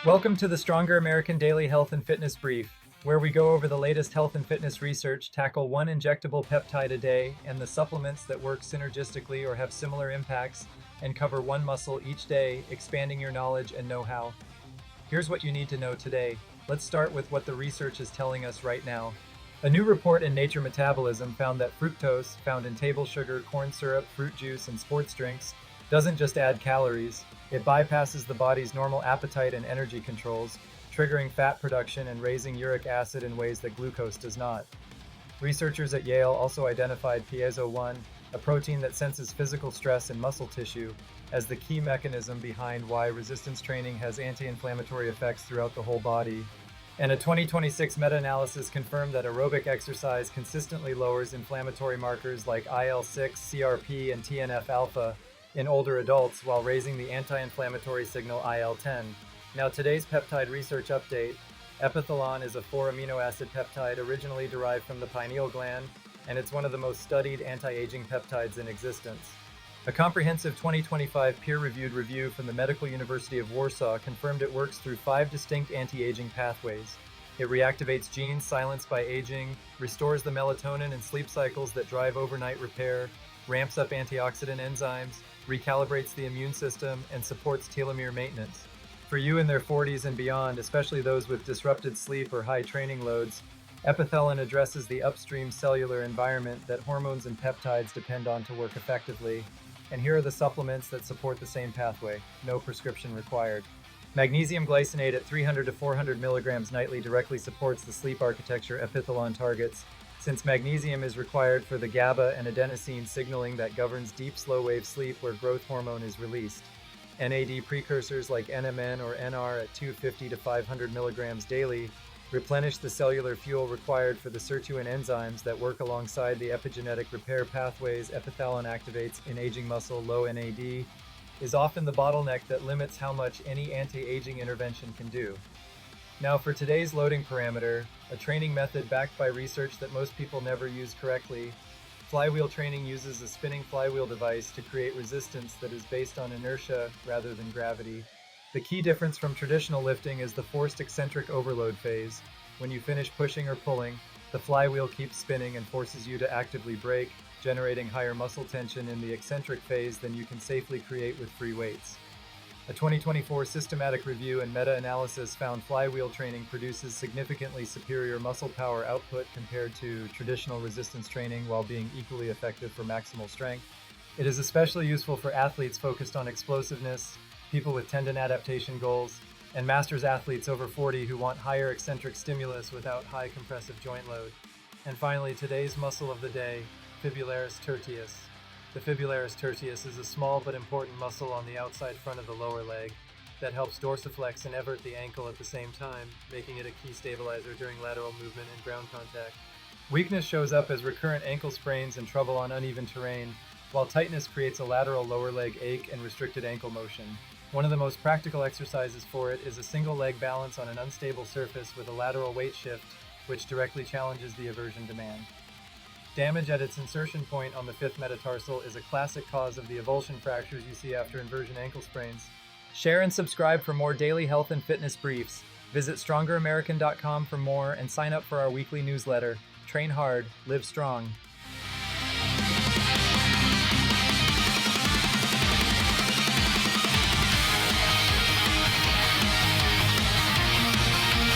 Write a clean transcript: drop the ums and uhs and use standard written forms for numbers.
Welcome to the Stronger American Daily Health and Fitness Brief, where we go over the latest health and fitness research, tackle one injectable peptide a day, and the supplements that work synergistically or have similar impacts, and cover one muscle each day, expanding your knowledge and know-how. Here's what you need to know today. Let's start with what the research is telling us right now. A new report in Nature Metabolism found that fructose, found in table sugar, corn syrup, fruit juice, and sports drinks, doesn't just add calories. It bypasses the body's normal appetite and energy controls, triggering fat production and raising uric acid in ways that glucose does not. Researchers at Yale also identified piezo-1, a protein that senses physical stress in muscle tissue, as the key mechanism behind why resistance training has anti-inflammatory effects throughout the whole body. And a 2026 meta-analysis confirmed that aerobic exercise consistently lowers inflammatory markers like IL-6, CRP, and TNF-alpha in older adults while raising the anti-inflammatory signal IL-10. Now today's peptide research update. Epithalon is a 4-amino acid peptide originally derived from the pineal gland, and it's one of the most studied anti-aging peptides in existence. A comprehensive 2025 peer-reviewed review from the Medical University of Warsaw confirmed it works through 5 distinct anti-aging pathways. It reactivates genes silenced by aging, restores the melatonin and sleep cycles that drive overnight repair, ramps up antioxidant enzymes, recalibrates the immune system, and supports telomere maintenance. For you in their 40s and beyond, especially those with disrupted sleep or high training loads, Epithalon addresses the upstream cellular environment that hormones and peptides depend on to work effectively. And here are the supplements that support the same pathway. No prescription required. Magnesium glycinate at 300 to 400 milligrams nightly directly supports the sleep architecture Epithalon targets, since magnesium is required for the GABA and adenosine signaling that governs deep slow-wave sleep where growth hormone is released. NAD precursors like NMN or NR at 250 to 500 milligrams daily replenish the cellular fuel required for the sirtuin enzymes that work alongside the epigenetic repair pathways Epithalon activates in aging muscle. Low NAD is often the bottleneck that limits how much any anti-aging intervention can do. Now for today's loading parameter, a training method backed by research that most people never use correctly. Flywheel training uses a spinning flywheel device to create resistance that is based on inertia rather than gravity. The key difference from traditional lifting is the forced eccentric overload phase. When you finish pushing or pulling, the flywheel keeps spinning and forces you to actively brake, generating higher muscle tension in the eccentric phase than you can safely create with free weights. A 2024 systematic review and meta-analysis found flywheel training produces significantly superior muscle power output compared to traditional resistance training while being equally effective for maximal strength. It is especially useful for athletes focused on explosiveness, people with tendon adaptation goals, and masters athletes over 40 who want higher eccentric stimulus without high compressive joint load. And finally, today's muscle of the day, Fibularis tertius. The Fibularis tertius is a small but important muscle on the outside front of the lower leg that helps dorsiflex and evert the ankle at the same time, making it a key stabilizer during lateral movement and ground contact. Weakness shows up as recurrent ankle sprains and trouble on uneven terrain, while tightness creates a lateral lower leg ache and restricted ankle motion. One of the most practical exercises for it is a single leg balance on an unstable surface with a lateral weight shift, which directly challenges the eversion demand. Damage at its insertion point on the fifth metatarsal is a classic cause of the avulsion fractures you see after inversion ankle sprains. Share and subscribe for more daily health and fitness briefs. Visit StrongerAmerican.com for more and sign up for our weekly newsletter. Train hard, live strong.